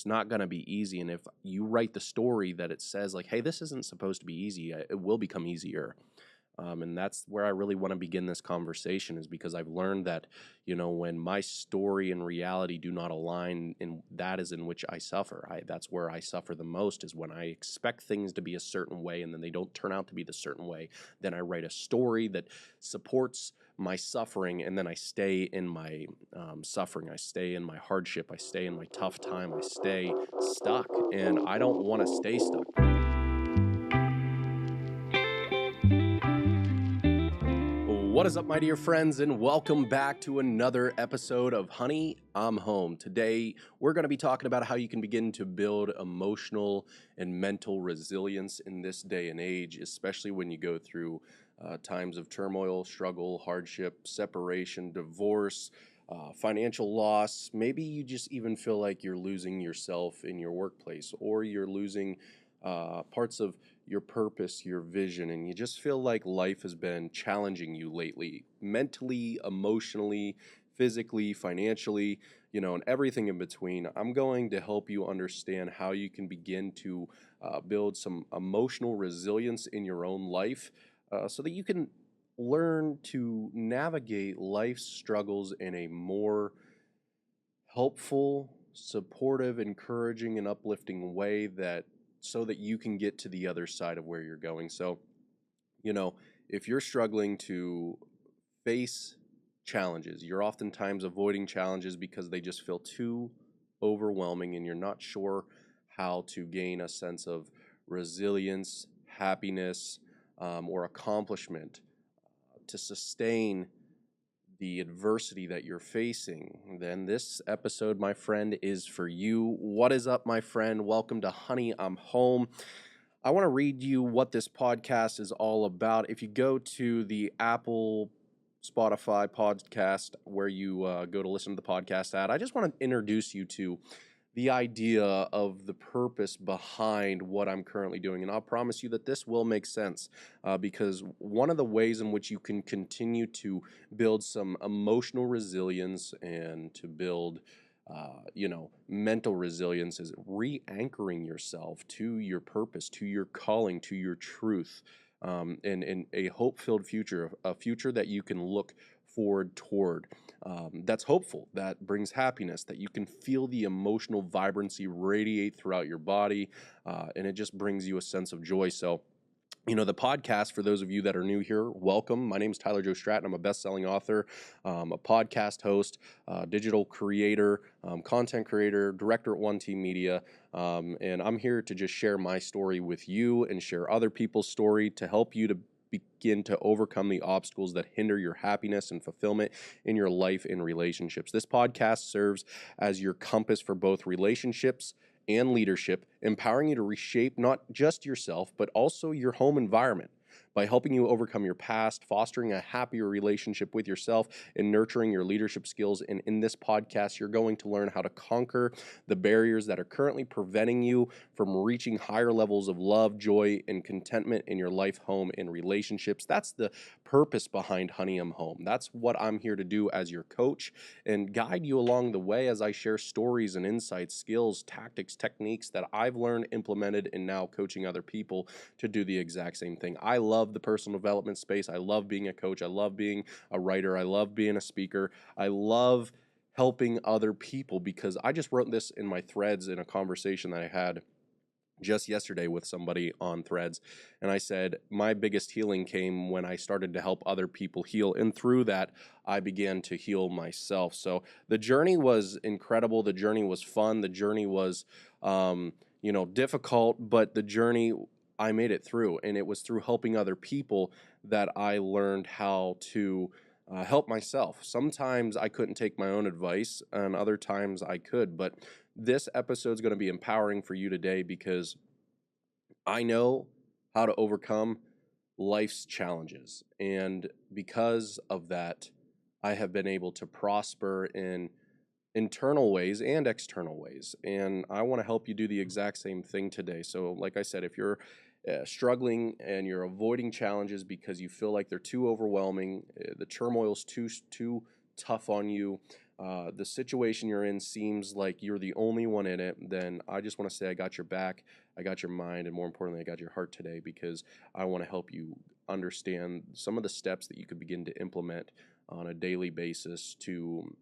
not going to be easy. And if you write the story that it says like, hey, this isn't supposed to be easy, it will become easier. And that's where I really want to begin this conversation, is because I've learned that, when my story and reality do not align, and that is in which I suffer. That's where I suffer the most, is when I expect things to be a certain way and then they don't turn out to be the certain way. Then I write a story that supports my suffering, and then I stay in my suffering. I stay in my hardship. I stay in my tough time. I stay stuck, and I don't want to stay stuck. What is up, my dear friends, and welcome back to another episode of Honey, I'm Home. Today, we're going to be talking about how you can begin to build emotional and mental resilience in this day and age, especially when you go through times of turmoil, struggle, hardship, separation, divorce, financial loss. Maybe you just even feel like you're losing yourself in your workplace, or you're losing parts of your purpose, your vision, and you just feel like life has been challenging you lately, mentally, emotionally, physically, financially, and everything in between. I'm going to help you understand how you can begin to build some emotional resilience in your own life, so that you can learn to navigate life's struggles in a more helpful, supportive, encouraging, and uplifting way, so that you can get to the other side of where you're going. So, if you're struggling to face challenges, you're oftentimes avoiding challenges because they just feel too overwhelming, and you're not sure how to gain a sense of resilience, happiness, or accomplishment to sustain the adversity that you're facing, then this episode, my friend, is for you. What is up, my friend? Welcome to Honey, I'm Home. I want to read you what this podcast is all about. If you go to the Apple, Spotify podcast where you go to listen to the podcast at, I just want to introduce you to the idea of the purpose behind what I'm currently doing. And I'll promise you that this will make sense, because one of the ways in which you can continue to build some emotional resilience and to build mental resilience is re-anchoring yourself to your purpose, to your calling, to your truth, and a hope-filled future, a future that you can look forward toward, that's hopeful, that brings happiness, that you can feel the emotional vibrancy radiate throughout your body, and it just brings you a sense of joy. So, the podcast, for those of you that are new here, welcome. My name is Tylerjoestratton. I'm a best-selling author, a podcast host, digital creator, content creator, director at One Team Media, and I'm here to just share my story with you and share other people's story to help you to begin to overcome the obstacles that hinder your happiness and fulfillment in your life and relationships. This podcast serves as your compass for both relationships and leadership, empowering you to reshape not just yourself, but also your home environment by helping you overcome your past, fostering a happier relationship with yourself, and nurturing your leadership skills. And in this podcast, you're going to learn how to conquer the barriers that are currently preventing you from reaching higher levels of love, joy, and contentment in your life, home, and relationships. That's the purpose behind Honey, I'm Home. That's what I'm here to do as your coach and guide you along the way as I share stories and insights, skills, tactics, techniques that I've learned, implemented, and now coaching other people to do the exact same thing. I love the personal development space. I love being a coach. I love being a writer. I love being a speaker. I love helping other people, because I just wrote this in my threads in a conversation that I had just yesterday with somebody on Threads. And I said, my biggest healing came when I started to help other people heal. And through that, I began to heal myself. So the journey was incredible. The journey was fun. The journey was, difficult, but the journey, I made it through. And it was through helping other people that I learned how to help myself. Sometimes I couldn't take my own advice, and other times I could. But this episode is going to be empowering for you today, because I know how to overcome life's challenges. And because of that, I have been able to prosper in internal ways and external ways. And I want to help you do the exact same thing today. So like I said, if you're struggling and you're avoiding challenges because you feel like they're too overwhelming, the turmoil's too tough on you, the situation you're in seems like you're the only one in it, then I just want to say I got your back, I got your mind, and more importantly, I got your heart today, because I want to help you understand some of the steps that you could begin to implement on a daily basis to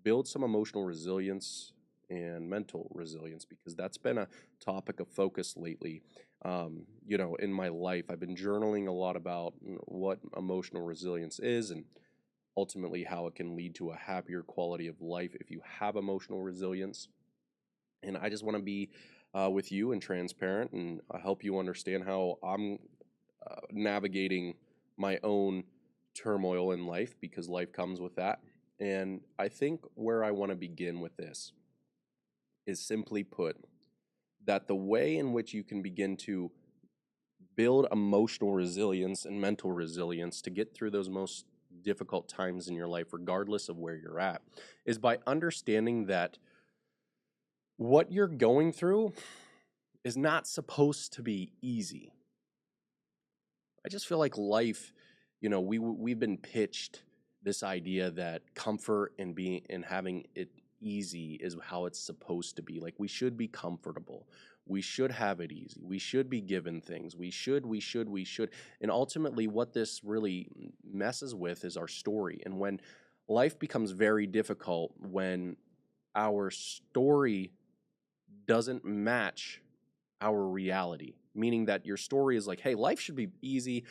build some emotional resilience and mental resilience, because that's been a topic of focus lately. In my life, I've been journaling a lot about what emotional resilience is, and ultimately how it can lead to a happier quality of life if you have emotional resilience. And I just want to be with you and transparent and help you understand how I'm navigating my own turmoil in life, because life comes with that. And I think where I want to begin with this is, simply put, that the way in which you can begin to build emotional resilience and mental resilience to get through those most difficult times in your life, regardless of where you're at, is by understanding that what you're going through is not supposed to be easy. I just feel like life, we've been pitched this idea that comfort and being and having it easy is how it's supposed to be. Like, we should be comfortable. We should have it easy. We should be given things. We should. And ultimately, what this really messes with is our story. And when life becomes very difficult, when our story doesn't match our reality, meaning that your story is like, hey, life should be easy,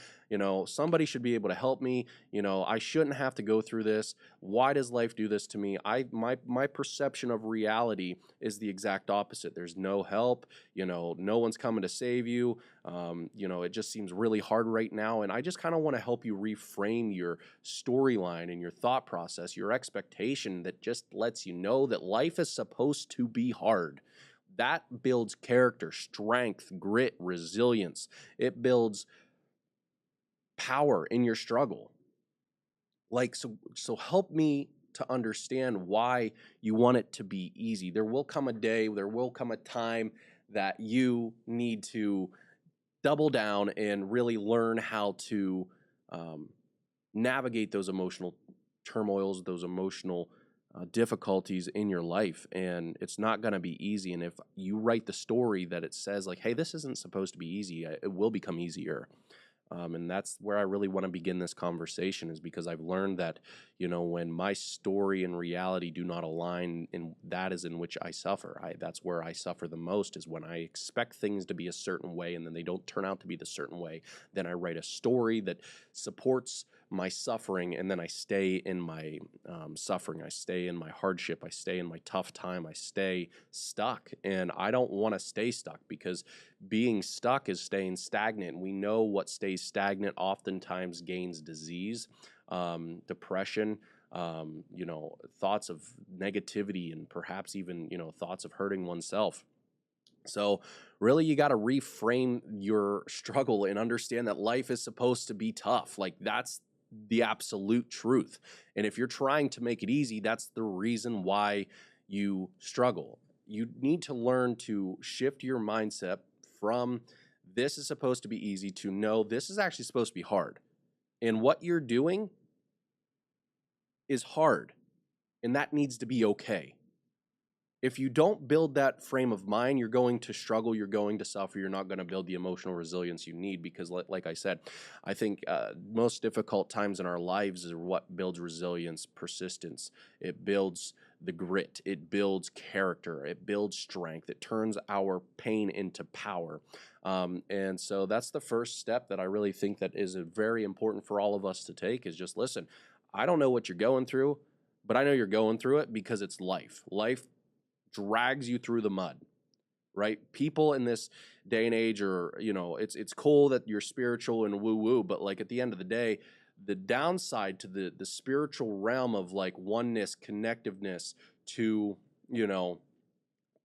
somebody should be able to help me, I shouldn't have to go through this. Why does life do this to me? My perception of reality is the exact opposite. There's no help, no one's coming to save you. It just seems really hard right now, and I just kind of want to help you reframe your storyline and your thought process, your expectation, that just lets you know that life is supposed to be hard. That builds character, strength, grit, resilience. It builds power in your struggle. So help me to understand why you want it to be easy. There will come a day, there will come a time that you need to double down and really learn how to navigate those emotional turmoils, those emotional difficulties in your life. And it's not going to be easy. And if you write the story that it says, like, hey, this isn't supposed to be easy, it will become easier. And that's where I really want to begin this conversation, is because I've learned that, when my story and reality do not align, and that is in which I suffer. That's where I suffer the most, is when I expect things to be a certain way and then they don't turn out to be the certain way. Then I write a story that supports my suffering, and then I stay in my suffering. I stay in my hardship. I stay in my tough time. I stay stuck. And I don't want to stay stuck, because being stuck is staying stagnant. We know what stays stagnant oftentimes gains disease, depression, thoughts of negativity, and perhaps even, thoughts of hurting oneself. So really, you got to reframe your struggle and understand that life is supposed to be tough. Like, that's the absolute truth. And if you're trying to make it easy, that's the reason why you struggle. You need to learn to shift your mindset from this is supposed to be easy to no, this is actually supposed to be hard. And what you're doing is hard, and that needs to be okay. If you don't build that frame of mind, you're going to struggle, you're going to suffer, you're not going to build the emotional resilience you need, because like I said, I think most difficult times in our lives are what builds resilience, persistence. It builds the grit, it builds character, it builds strength, it turns our pain into power. And so that's the first step that I really think that is very important for all of us to take, is just listen, I don't know what you're going through, but I know you're going through it, because it's life. Life drags you through the mud, right? People in this day and age are, it's cool that you're spiritual and woo-woo, but like at the end of the day, the downside to the spiritual realm of like oneness, connectiveness to,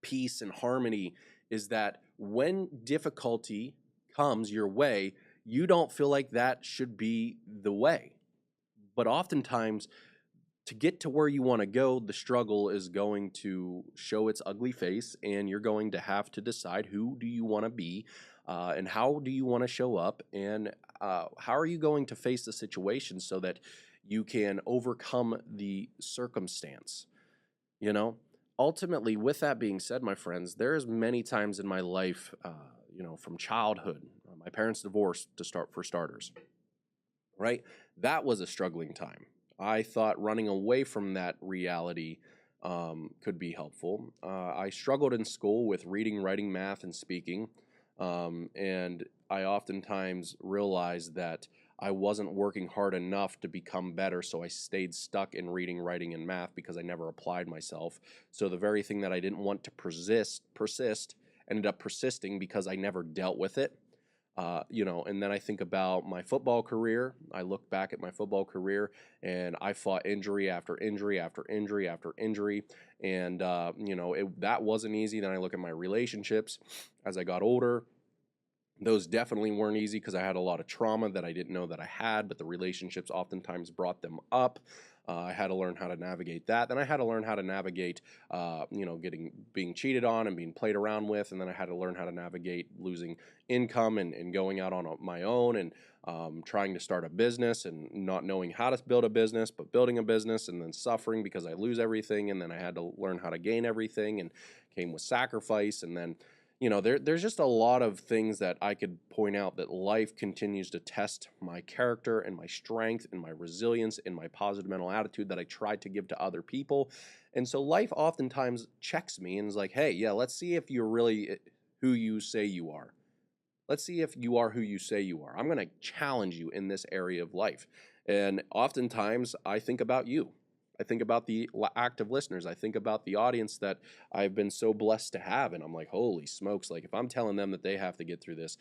peace and harmony, is that when difficulty comes your way, you don't feel like that should be the way. But oftentimes, to get to where you want to go, the struggle is going to show its ugly face, and you're going to have to decide who do you want to be, and how do you want to show up, and how are you going to face the situation so that you can overcome the circumstance. You know, ultimately, with that being said, my friends, there's many times in my life, from childhood, my parents divorced to start for starters, right? That was a struggling time. I thought running away from that reality could be helpful. I struggled in school with reading, writing, math, and speaking. And I oftentimes realized that I wasn't working hard enough to become better, so I stayed stuck in reading, writing, and math because I never applied myself. So the very thing that I didn't want to persist ended up persisting because I never dealt with it. And then I think about my football career. I look back at my football career and I fought injury after injury after injury after injury. And, that wasn't easy. Then I look at my relationships as I got older. Those definitely weren't easy because I had a lot of trauma that I didn't know that I had, but the relationships oftentimes brought them up. I had to learn how to navigate that. Then I had to learn how to navigate, being cheated on and being played around with. And then I had to learn how to navigate losing income and going out on my own and trying to start a business and not knowing how to build a business, but building a business and then suffering because I lose everything. And then I had to learn how to gain everything and came with sacrifice. And then there's just a lot of things that I could point out that life continues to test my character and my strength and my resilience and my positive mental attitude that I tried to give to other people. And so life oftentimes checks me and is like, hey, yeah, let's see if you're really who you say you are. Let's see if you are who you say you are. I'm going to challenge you in this area of life. And oftentimes I think about you. I think about the active listeners. I think about the audience that I've been so blessed to have. And I'm like, holy smokes. Like, if I'm telling them that they have to get through this,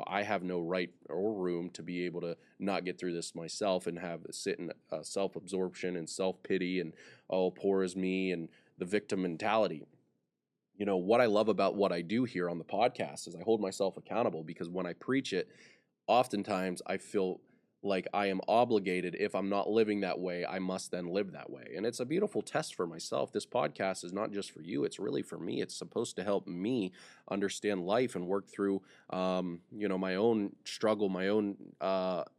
I have no right or room to be able to not get through this myself and sit in self absorption and self pity and, oh, poor is me and the victim mentality. What I love about what I do here on the podcast is I hold myself accountable because when I preach it, oftentimes I feel like I am obligated. If I'm not living that way, I must then live that way. And it's a beautiful test for myself. This podcast is not just for you, it's really for me. It's supposed to help me understand life and work through, my own struggle, my own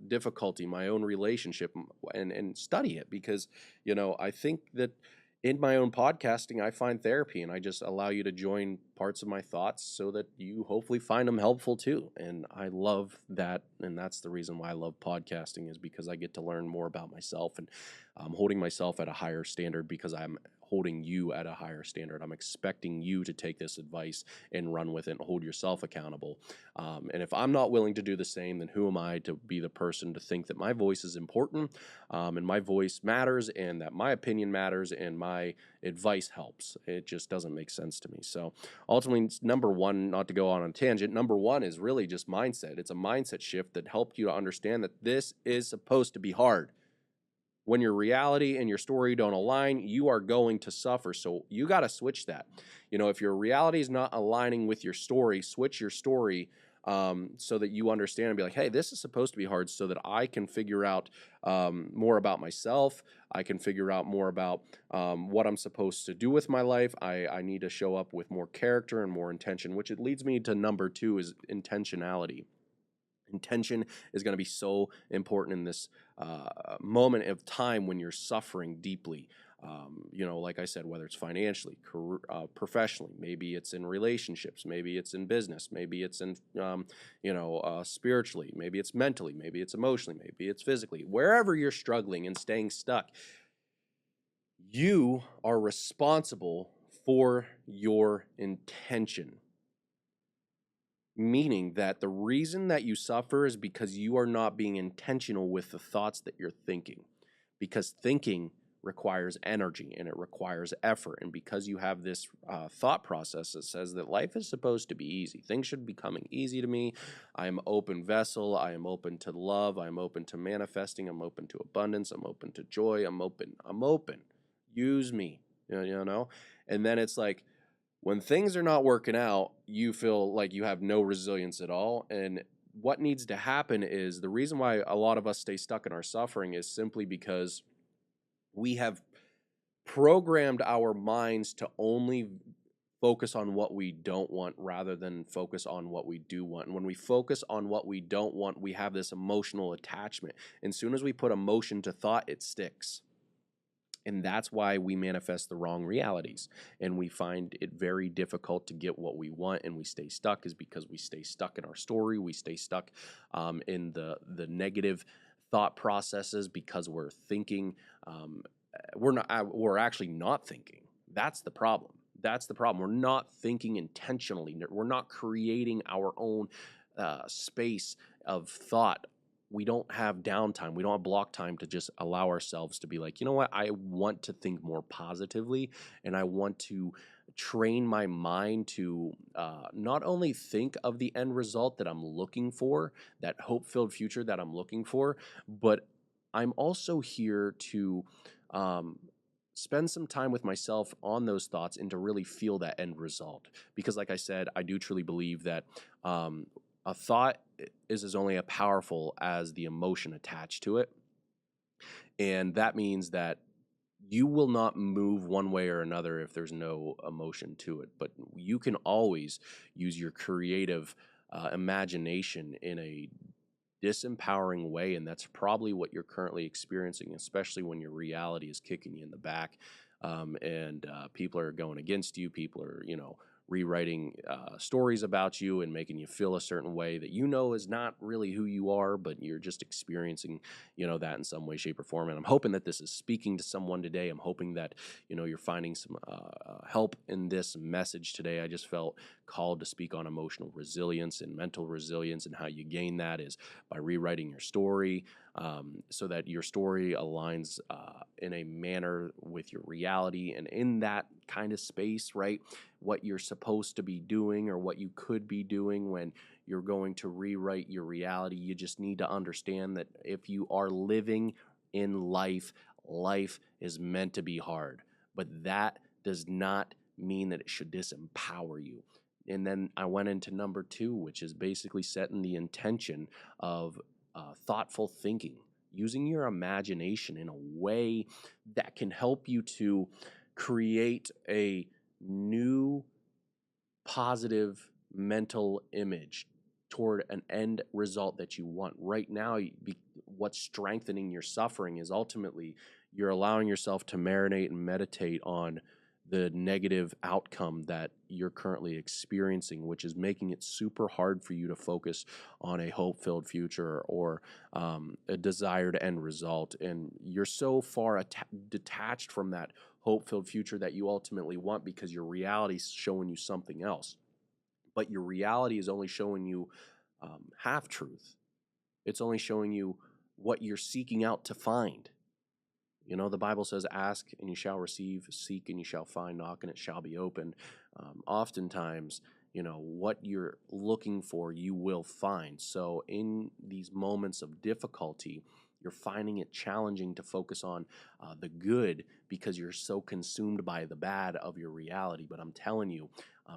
difficulty, my own relationship, and study it because, I think that in my own podcasting, I find therapy and I just allow you to join parts of my thoughts so that you hopefully find them helpful too. And I love that. And that's the reason why I love podcasting is because I get to learn more about myself and I'm holding myself at a higher standard because I'm holding you at a higher standard. I'm expecting you to take this advice and run with it and hold yourself accountable. And if I'm not willing to do the same, then who am I to be the person to think that my voice is important and my voice matters and that my opinion matters and my advice helps? It just doesn't make sense to me. So ultimately, number one, not to go on a tangent, number one is really just mindset. It's a mindset shift that helped you to understand that this is supposed to be hard. When your reality and your story don't align, you are going to suffer. So you got to switch that. If your reality is not aligning with your story, switch your story so that you understand and be like, hey, this is supposed to be hard so that I can figure out more about myself. I can figure out more about what I'm supposed to do with my life. I need to show up with more character and more intention, which it leads me to number two is intentionality. Intention is going to be so important in this moment of time when you're suffering deeply. Like I said, whether it's financially, professionally, maybe it's in relationships, maybe it's in business, maybe it's in, spiritually, maybe it's mentally, maybe it's emotionally, maybe it's physically. Wherever you're struggling and staying stuck, you are responsible for your intention. Meaning that the reason that you suffer is because you are not being intentional with the thoughts that you're thinking. Because thinking requires energy and it requires effort. And because you have this thought process that says that life is supposed to be easy, things should be coming easy to me. I am open vessel. I am open to love. I am open to manifesting. I'm open to abundance. I'm open to joy. I'm open. Use me, And then it's like, when things are not working out, you feel like you have no resilience at all. And what needs to happen is the reason why a lot of us stay stuck in our suffering is simply because we have programmed our minds to only focus on what we don't want rather than focus on what we do want. And when we focus on what we don't want, we have this emotional attachment. And as soon as we put emotion to thought, it sticks. And that's why we manifest the wrong realities. And we find it very difficult to get what we want, and we stay stuck, is because we stay stuck in our story. We stay stuck in the negative thought processes because we're thinking. We're actually not thinking. That's the problem. That's the problem. We're not thinking intentionally. We're not creating our own space of thought. We don't have downtime. We don't have block time to just allow ourselves to be like, you know what? I want to think more positively, and I want to train my mind to not only think of the end result that I'm looking for, that hope-filled future that I'm looking for, but I'm also here to spend some time with myself on those thoughts and to really feel that end result. Because like I said, I do truly believe that a thought is as only as powerful as the emotion attached to it. And that means that you will not move one way or another if there's no emotion to it. But you can always use your creative imagination in a disempowering way, and that's probably what you're currently experiencing, especially when your reality is kicking you in the back, and people are going against you. People are, rewriting stories about you and making you feel a certain way that is not really who you are, but you're just experiencing, that in some way, shape, or form. And I'm hoping that this is speaking to someone today. I'm hoping that, you're finding some help in this message today. I just felt called to speak on emotional resilience and mental resilience, and how you gain that is by rewriting your story, so that your story aligns in a manner with your reality, and in that kind of space, right? What you're supposed to be doing or what you could be doing when you're going to rewrite your reality. You just need to understand that if you are living in life, life is meant to be hard, but that does not mean that it should disempower you. And then I went into number 2, which is basically setting the intention of thoughtful thinking, using your imagination in a way that can help you to create a new positive mental image toward an end result that you want. Right now, what's strengthening your suffering is ultimately you're allowing yourself to marinate and meditate on the negative outcome that you're currently experiencing, which is making it super hard for you to focus on a hope-filled future or a desired end result. And you're so far detached from that hope-filled future that you ultimately want, because your reality is showing you something else. But your reality is only showing you half-truth. It's only showing you what you're seeking out to find. The Bible says, ask and you shall receive, seek and you shall find, knock and it shall be opened. Oftentimes, what you're looking for, you will find. So in these moments of difficulty, you're finding it challenging to focus on the good because you're so consumed by the bad of your reality. But I'm telling you,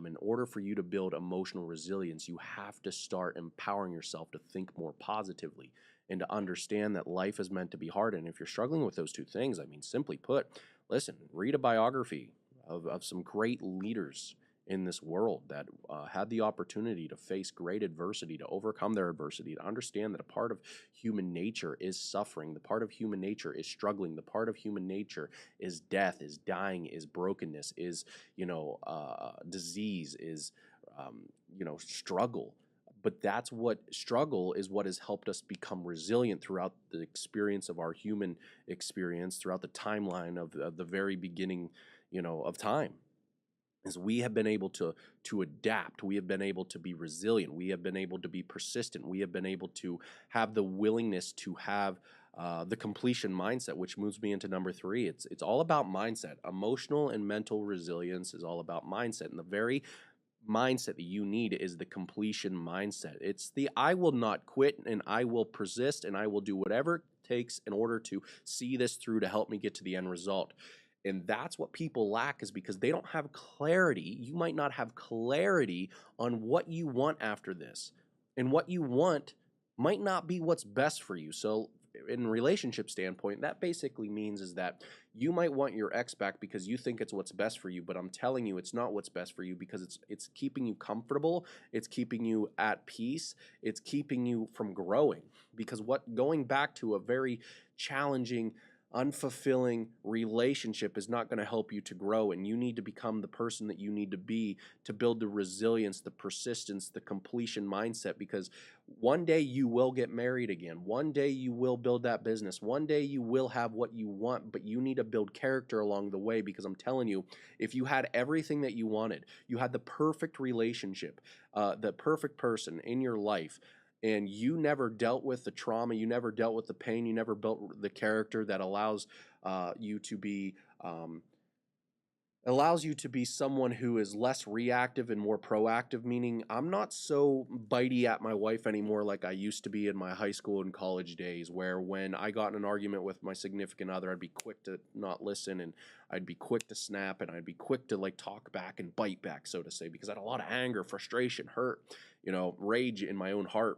in order for you to build emotional resilience, you have to start empowering yourself to think more positively and to understand that life is meant to be hard. And if you're struggling with those two things, simply put, listen, read a biography of some great leaders in this world that had the opportunity to face great adversity, to overcome their adversity, to understand that a part of human nature is suffering, the part of human nature is struggling, the part of human nature is death, is dying, is brokenness, is, disease, is, struggle. But that's what struggle is, what has helped us become resilient throughout the experience of our human experience, throughout the timeline of the very beginning, of time. Is we have been able to adapt. We have been able to be resilient. We have been able to be persistent. We have been able to have the willingness to have the completion mindset, which moves me into number 3. It's all about mindset. Emotional and mental resilience is all about mindset, and the very mindset that you need is the completion mindset. It's the I will not quit, and I will persist, and I will do whatever it takes in order to see this through to help me get to the end result. And that's what people lack, is because they don't have clarity. You might not have clarity on what you want after this, and what you want might not be what's best for you. So in a relationship standpoint, that basically means is that you might want your ex back because you think it's what's best for you, but I'm telling you it's not what's best for you, because it's keeping you comfortable, it's keeping you at peace, it's keeping you from growing. Because going back to a very challenging unfulfilling relationship is not going to help you to grow, and you need to become the person that you need to be to build the resilience, the persistence, the completion mindset, because one day you will get married again. One day you will build that business. One day you will have what you want, but you need to build character along the way, because I'm telling you, if you had everything that you wanted, you had the perfect relationship, the perfect person in your life, and you never dealt with the trauma, you never dealt with the pain, you never built the character that you to be allows you to be someone who is less reactive and more proactive, meaning I'm not so bitey at my wife anymore like I used to be in my high school and college days, where when I got in an argument with my significant other, I'd be quick to not listen, and I'd be quick to snap, and I'd be quick to like talk back and bite back, so to say, because I had a lot of anger, frustration, hurt, rage in my own heart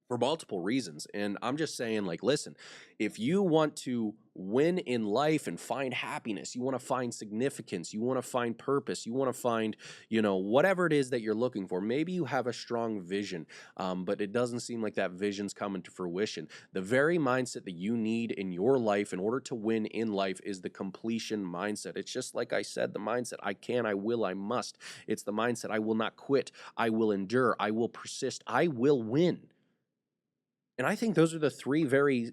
for multiple reasons. And I'm just saying, like, listen, if you want to win in life and find happiness, you want to find significance, you want to find purpose, you want to find, whatever it is that you're looking for, maybe you have a strong vision, but it doesn't seem like that vision's coming to fruition. The very mindset that you need in your life in order to win in life is the completion mindset. It's just like I said, the mindset, I can, I will, I must. It's the mindset, I will not quit, I will endure, I will persist, I will win. And I think those are the three very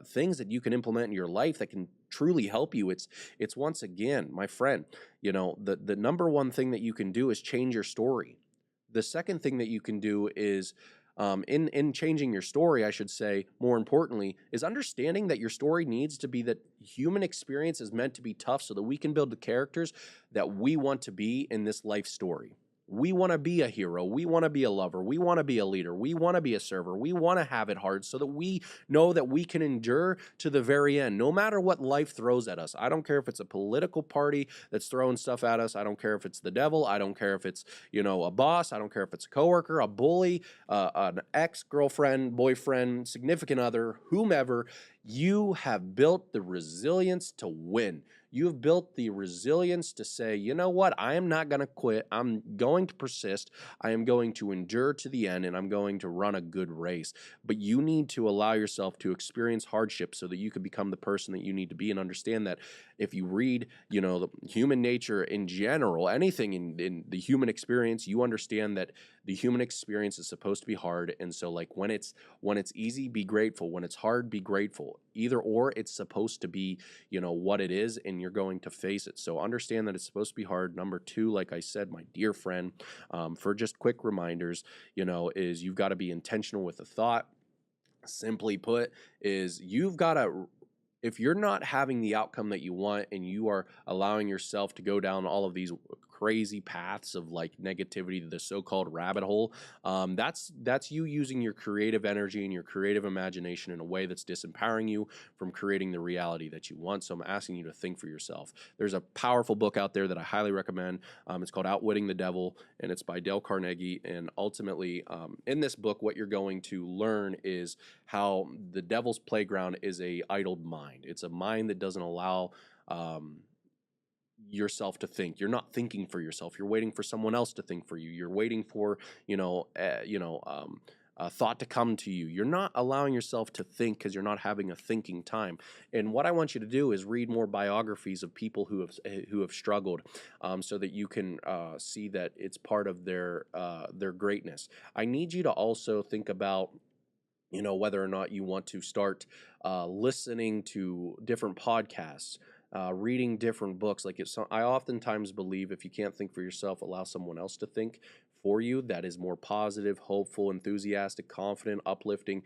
things that you can implement in your life that can truly help you. It's once again, my friend, the number one thing that you can do is change your story. The second thing that you can do is in changing your story, I should say, more importantly, is understanding that your story needs to be that human experience is meant to be tough so that we can build the characters that we want to be in this life story. We want to be a hero. We want to be a lover. We want to be a leader. We want to be a server. We want to have it hard so that we know that we can endure to the very end, no matter what life throws at us. I don't care if it's a political party that's throwing stuff at us. I don't care if it's the devil. I don't care if it's, a boss. I don't care if it's a coworker, a bully, an ex-girlfriend, boyfriend, significant other, whomever. You have built the resilience to win. You've built the resilience to say, you know what, I am not going to quit. I'm going to persist. I am going to endure to the end, and I'm going to run a good race. But you need to allow yourself to experience hardship so that you can become the person that you need to be, and understand that if you read, the human nature in general, anything in the human experience, you understand that the human experience is supposed to be hard. And so like when it's easy, be grateful. When it's hard, be grateful. Either or, it's supposed to be, what it is, and you're going to face it. So understand that it's supposed to be hard. Number two, like I said, my dear friend, for just quick reminders, is you've got to be intentional with a thought. Simply put, is you've got to, if you're not having the outcome that you want and you are allowing yourself to go down all of these crazy paths of like negativity, the so-called rabbit hole, that's you using your creative energy and your creative imagination in a way that's disempowering you from creating the reality that you want. So I'm asking you to think for yourself. There's a powerful book out there that I highly recommend. It's called Outwitting the Devil, and it's by Dale Carnegie. And ultimately, in this book, what you're going to learn is how the devil's playground is a idle mind. It's a mind that doesn't allow yourself to think. You're not thinking for yourself. You're waiting for someone else to think for you. You're waiting for a thought to come to you. You're not allowing yourself to think because you're not having a thinking time. And what I want you to do is read more biographies of people who have struggled, so that you can see that it's part of their greatness. I need you to also think about whether or not you want to start listening to different podcasts, reading different books. Like I oftentimes believe if you can't think for yourself, allow someone else to think for you that is more positive, hopeful, enthusiastic, confident, uplifting,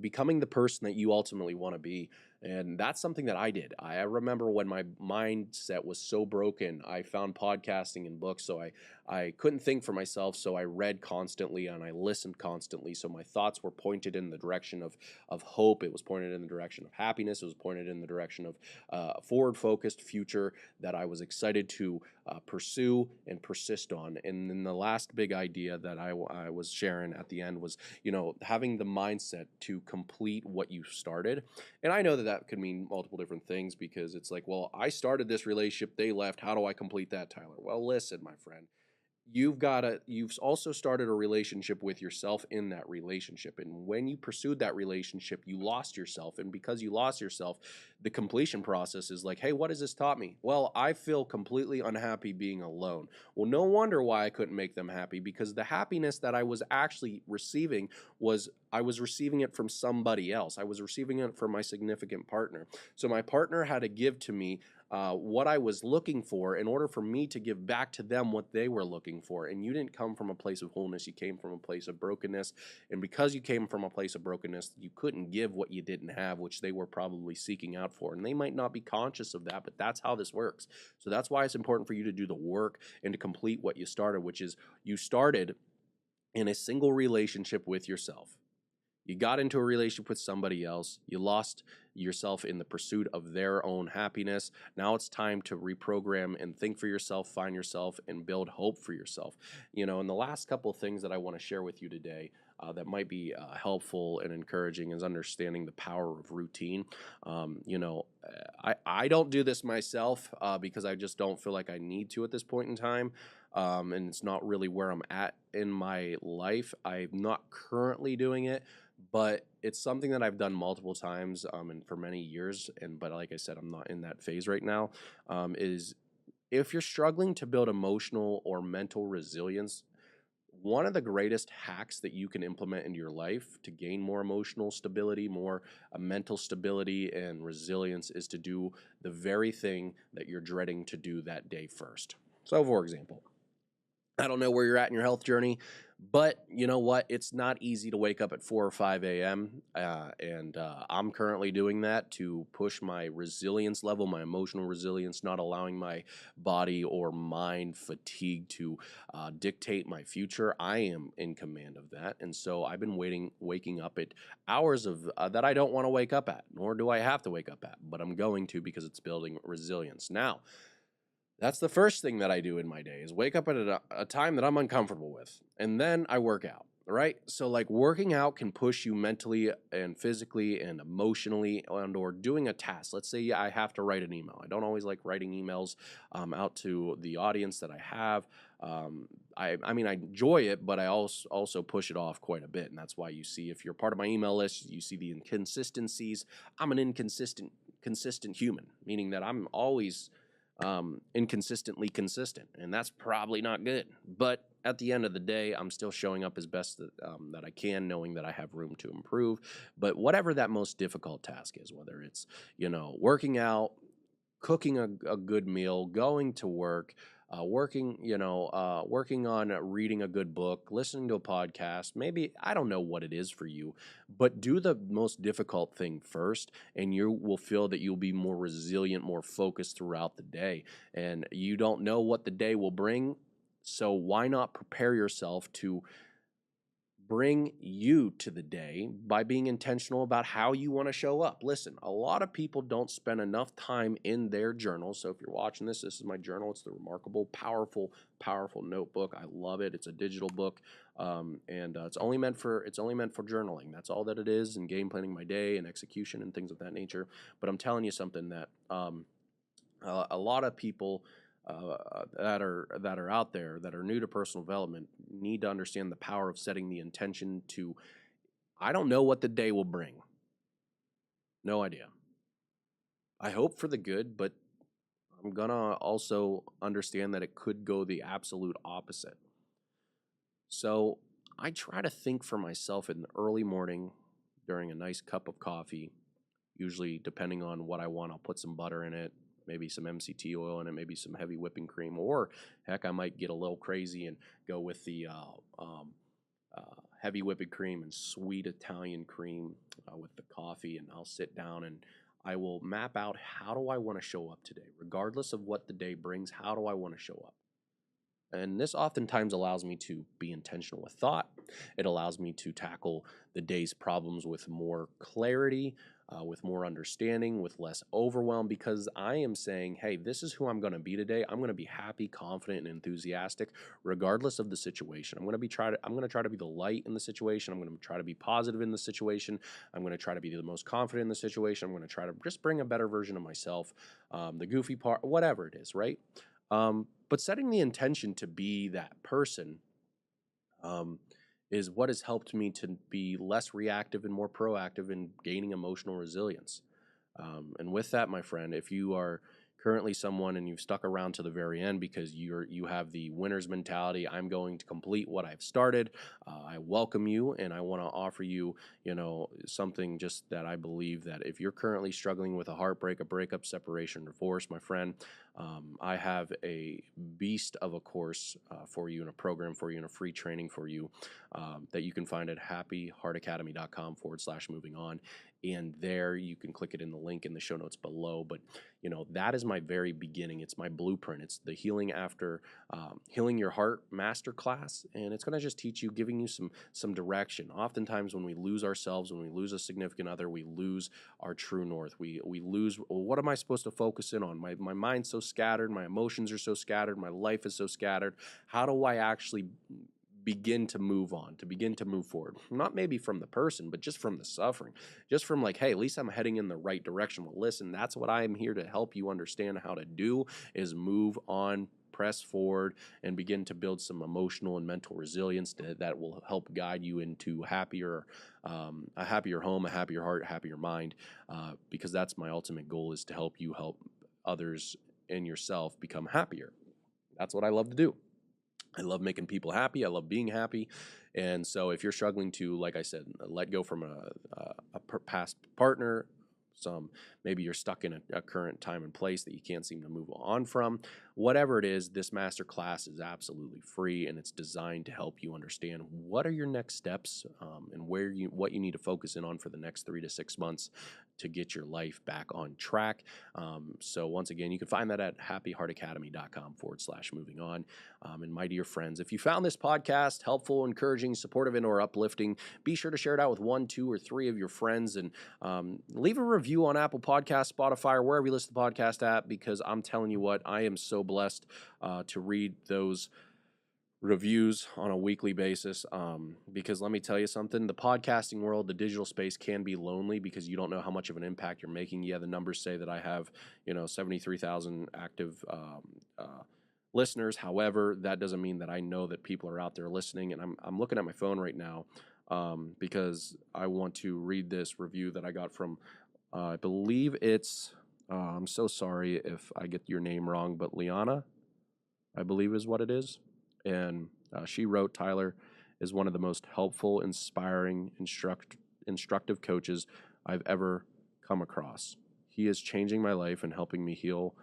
becoming the person that you ultimately want to be. And that's something that I did. I remember when my mindset was so broken, I found podcasting and books. So I couldn't think for myself. So I read constantly and I listened constantly. So my thoughts were pointed in the direction of hope. It was pointed in the direction of happiness. It was pointed in the direction of a forward-focused future that I was excited to pursue and persist on. And then the last big idea that I was sharing at the end was, having the mindset to complete what you started. And I know that could mean multiple different things, because it's like, well, I started this relationship, they left. How do I complete that, Tyler? Well, listen, my friend, you've also started a relationship with yourself in that relationship, and when you pursued that relationship you lost yourself, and because you lost yourself, the completion process is like, hey, what has this taught me? Well, I feel completely unhappy being alone. Well, no wonder why I couldn't make them happy, because the happiness that I was actually receiving was I was receiving it from somebody else. I was receiving it from my significant partner. So my partner had to give to me what I was looking for in order for me to give back to them what they were looking for. And you didn't come from a place of wholeness, you came from a place of brokenness. And because you came from a place of brokenness, you couldn't give what you didn't have, which they were probably seeking out for. And they might not be conscious of that, but that's how this works. So that's why it's important for you to do the work and to complete what you started, which is you started in a single relationship with yourself. You got into a relationship with somebody else. You lost yourself in the pursuit of their own happiness. Now it's time to reprogram and think for yourself, find yourself, and build hope for yourself. And the last couple of things that I want to share with you today that might be helpful and encouraging is understanding the power of routine. I don't do this myself because I just don't feel like I need to at this point in time. And it's not really where I'm at in my life. I'm not currently doing it, but it's something that I've done multiple times and for many years. But like I said, I'm not in that phase right now. Is if you're struggling to build emotional or mental resilience, one of the greatest hacks that you can implement into your life to gain more emotional stability, more mental stability, and resilience is to do the very thing that you're dreading to do that day first. So, for example, I don't know where you're at in your health journey, but you know what? It's not easy to wake up at 4 or 5 a.m. And I'm currently doing that to push my resilience level, my emotional resilience, not allowing my body or mind fatigue to dictate my future. I am in command of that. And so I've been waking up at hours of that I don't want to wake up at, nor do I have to wake up at, but I'm going to because it's building resilience. Now, that's the first thing that I do in my day is wake up at a time that I'm uncomfortable with, and then I work out, right? So like working out can push you mentally and physically and emotionally and or doing a task. Let's say I have to write an email. I don't always like writing emails out to the audience that I have. I mean, I enjoy it, but I also push it off quite a bit. And that's why you see, if you're part of my email list, you see the inconsistencies. I'm an consistent human, meaning that I'm always inconsistently consistent, and that's probably not good. But at the end of the day, I'm still showing up as best that I can, knowing that I have room to improve. But whatever that most difficult task is, whether it's working out, cooking a good meal, going to work, working on reading a good book, listening to a podcast. Maybe, I don't know what it is for you, but do the most difficult thing first, and you will feel that you'll be more resilient, more focused throughout the day. And you don't know what the day will bring, so why not prepare yourself to bring you to the day by being intentional about how you want to show up. Listen, a lot of people don't spend enough time in their journal. So if you're watching this is my journal. It's the remarkable, powerful notebook. I love it. It's a digital book, and it's only meant for journaling. That's all that it is, and game planning my day and execution and things of that nature. But I'm telling you something that a lot of people that are out there that are new to personal development need to understand the power of setting the intention to, I don't know what the day will bring. No idea. I hope for the good, but I'm gonna also understand that it could go the absolute opposite. So I try to think for myself in the early morning during a nice cup of coffee. Usually, depending on what I want, I'll put some butter in it, maybe some MCT oil in it, maybe some heavy whipping cream, or heck, I might get a little crazy and go with the heavy whipping cream and sweet Italian cream with the coffee, and I'll sit down and I will map out, how do I want to show up today? Regardless of what the day brings, how do I want to show up? And this oftentimes allows me to be intentional with thought. It allows me to tackle the day's problems with more clarity, with more understanding, with less overwhelm, because I am saying, hey, this is who I'm going to be today. I'm going to be happy, confident, and enthusiastic, regardless of the situation. I'm going to try to be the light in the situation. I'm going to try to be positive in the situation. I'm going to try to be the most confident in the situation. I'm going to try to just bring a better version of myself, the goofy part, whatever it is, right? But setting the intention to be that person um, is what has helped me to be less reactive and more proactive in gaining emotional resilience. And with that, my friend, if you are currently someone and you've stuck around to the very end because you have the winner's mentality, I'm going to complete what I've started. I welcome you, and I want to offer you, something just that I believe that if you're currently struggling with a heartbreak, a breakup, separation, divorce, my friend, I have a beast of a course for you and a program for you and a free training for you that you can find at happyheartacademy.com/moving on. And there you can click it in the link in the show notes below. But that is my very beginning. It's my blueprint. It's the healing after healing your heart masterclass, and it's going to just teach you, giving you some direction. Oftentimes when we lose ourselves, when we lose a significant other, we lose our true north. We lose, well, what am I supposed to focus in on? My mind's so scattered, my emotions are so scattered, my life is so scattered. How do I actually begin to move on, to begin to move forward? Not maybe from the person, but just from the suffering, just from like, hey, at least I'm heading in the right direction. Well, listen, that's what I am here to help you understand how to do, is move on, press forward, and begin to build some emotional and mental resilience that will help guide you into a happier home, a happier heart, a happier mind, because that's my ultimate goal, is to help you help others and yourself become happier. That's what I love to do. I love making people happy. I love being happy. And so if you're struggling to, like I said, let go from a past partner, maybe you're stuck in a current time and place that you can't seem to move on from, whatever it is, this master class is absolutely free, and it's designed to help you understand what are your next steps, and what you need to focus in on for the next 3 to 6 months to get your life back on track. So once again, you can find that at happyheartacademy.com/moving on. And my dear friends, if you found this podcast helpful, encouraging, supportive, and or uplifting, be sure to share it out with 1, 2, or 3 of your friends, and leave a review on Apple Podcasts, Spotify, or wherever you listen to the podcast app, because I'm telling you what, I am so blessed to read those reviews on a weekly basis, because let me tell you something, the podcasting world, the digital space, can be lonely because you don't know how much of an impact you're making. Yeah, the numbers say that I have 73,000 active listeners. However, that doesn't mean that I know that people are out there listening. And I'm looking at my phone right now because I want to read this review that I got from I believe it's I'm so sorry if I get your name wrong, but Liana, I believe is what it is. And she wrote, "Tyler is one of the most helpful, inspiring, instructive coaches I've ever come across. He is changing my life and helping me heal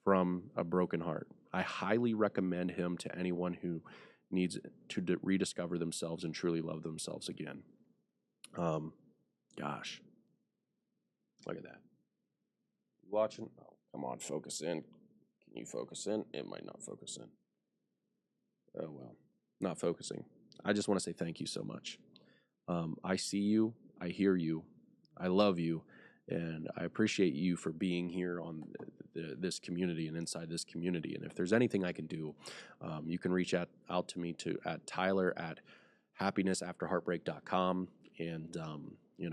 from a broken heart. I highly recommend him to anyone who needs to rediscover themselves and truly love themselves again." Gosh, look at that. You watching? Oh, come on, focus in. Can you focus in? It might not focus in. Oh, well, not focusing. I just want to say thank you so much. I see you, I hear you, I love you, and I appreciate you for being here on this community and inside this community. And if there's anything I can do, you can reach out to me at Tyler at happinessafterheartbreak.com, and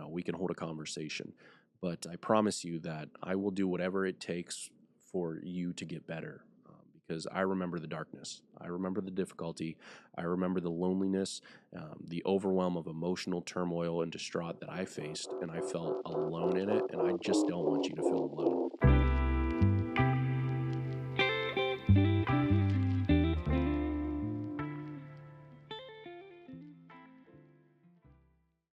we can hold a conversation. But I promise you that I will do whatever it takes for you to get better. Because I remember the darkness. I remember the difficulty. I remember the loneliness, the overwhelm of emotional turmoil and distraught that I faced, and I felt alone in it, and I just don't want you to feel alone.